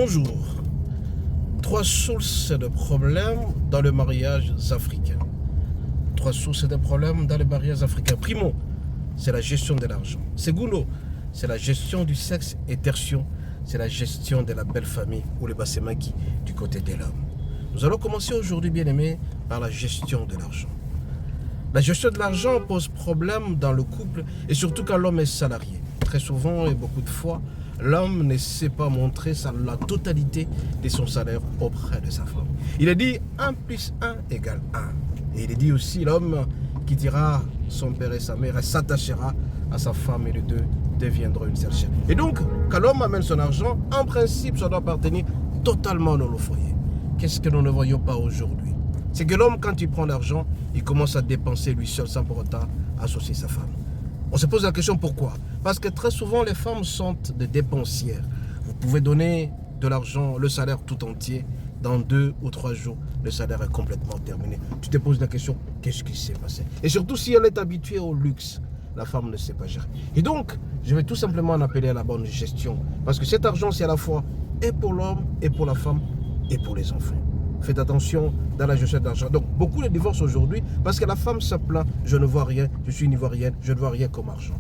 Bonjour. 3 sources de problèmes dans le mariage africain. 3 sources de problèmes dans le mariage africain. Primo, c'est la gestion de l'argent. Segundo, c'est la gestion du sexe. Et tertio, c'est la gestion de la belle famille ou le bassemaki du côté de l'homme. Nous allons commencer aujourd'hui, bien aimé, par la gestion de l'argent. La gestion de l'argent pose problème dans le couple et surtout quand l'homme est salarié. Très souvent et beaucoup de fois, l'homme ne sait pas montrer la totalité de son salaire auprès de sa femme. Il est dit 1 + 1 = 1. Et il est dit aussi l'homme qui dira son père et sa mère et s'attachera à sa femme et les deux deviendront une seule chaîne. Et donc, quand l'homme amène son argent, en principe, ça doit appartenir totalement dans le foyer. Qu'est-ce que nous ne voyons pas aujourd'hui? C'est que l'homme, quand il prend l'argent, il commence à dépenser lui seul sans pour autant associer sa femme. On se pose la question pourquoi? Parce que très souvent les femmes sont des dépensières. Vous pouvez donner de l'argent, le salaire tout entier, dans 2 ou 3 jours, le salaire est complètement terminé. Tu te poses la question, qu'est-ce qui s'est passé? Et surtout si elle est habituée au luxe, la femme ne sait pas gérer. Et donc, je vais tout simplement en appeler à la bonne gestion. Parce que cet argent, c'est à la fois et pour l'homme, et pour la femme, et pour les enfants. Faites attention dans la gestion d'argent. Donc, beaucoup de divorces aujourd'hui, parce que la femme se plaint, je ne vois rien, je suis une ivoirienne, je ne vois rien comme argent.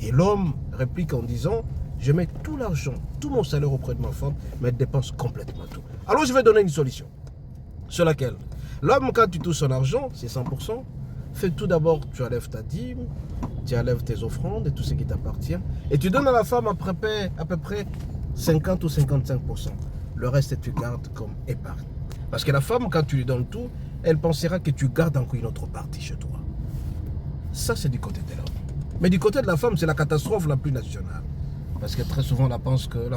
Et l'homme réplique en disant, je mets tout l'argent, tout mon salaire auprès de ma femme, mais elle dépense complètement tout. Alors, je vais donner une solution. Sur laquelle, l'homme, quand tu touches son argent, c'est 100%, fais tout d'abord, tu enlèves ta dîme, tu enlèves tes offrandes et tout ce qui t'appartient, et tu donnes à la femme à peu près 50 ou 55%. Le reste, tu gardes comme épargne. Parce que la femme, quand tu lui donnes tout, elle pensera que tu gardes encore une autre partie chez toi. Ça, c'est du côté de l'homme. Mais du côté de la femme, c'est la catastrophe la plus nationale. Parce que très souvent, la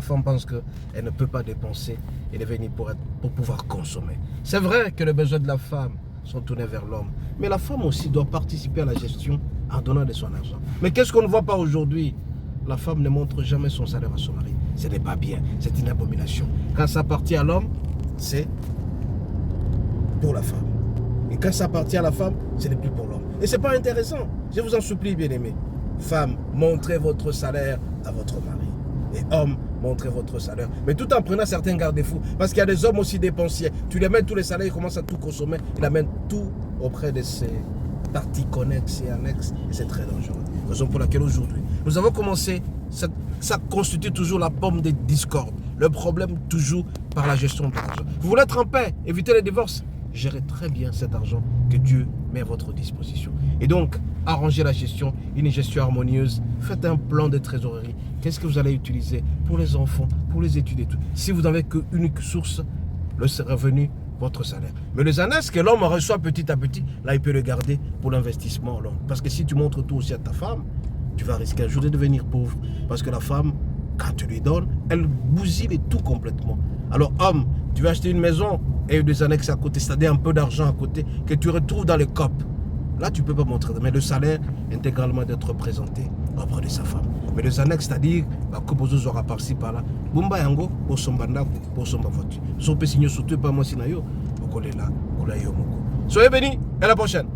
femme pense qu'elle ne peut pas dépenser et est venue pour pouvoir consommer. C'est vrai que les besoins de la femme sont tournés vers l'homme. Mais la femme aussi doit participer à la gestion en donnant de son argent. Mais qu'est-ce qu'on ne voit pas aujourd'hui? La femme ne montre jamais son salaire à son mari. Ce n'est pas bien, c'est une abomination. Quand ça appartient à l'homme, c'est pour la femme. Et quand ça appartient à la femme, ce n'est plus pour l'homme. Et ce n'est pas intéressant. Je vous en supplie, bien-aimés. Femme, montrez votre salaire à votre mari. Et homme, montrez votre salaire. Mais tout en prenant certains garde-fous. Parce qu'il y a des hommes aussi dépensiers. Tu les mets tous les salaires, ils commencent à tout consommer. Ils amènent tout auprès de ces parties connexes et annexes. Et c'est très dangereux. Raison pour laquelle aujourd'hui, nous avons commencé. Ça constitue toujours la pomme des discordes. Le problème toujours par la gestion de l'argent. Vous voulez être en paix, éviter les divorces? Gérez très bien cet argent que Dieu met à votre disposition. Et donc, arrangez la gestion, une gestion harmonieuse. Faites un plan de trésorerie. Qu'est-ce que vous allez utiliser pour les enfants, pour les études et tout. Si vous n'avez qu'une seurce, le revenu, votre salaire. Mais les annexes que l'homme reçoit petit à petit, là, il peut le garder pour l'investissement long. Parce que si tu montres tout aussi à ta femme, tu vas risquer un jour de devenir pauvre. Parce que la femme, quand tu lui donnes, elle bousille tout complètement. Alors, homme, tu vas acheter une maison et des annexes à côté, c'est-à-dire un peu d'argent à côté que tu retrouves dans les COP. Là, tu ne peux pas montrer. Mais le salaire, intégralement d'être présenté auprès de sa femme. Mais les annexes, c'est-à-dire, que vous aurez par-ci, par-là. Bumba yango, pour son banda, pour son voiture. Son peu signé surtout, pas moi, sinayo. Soyez bénis, et à la prochaine.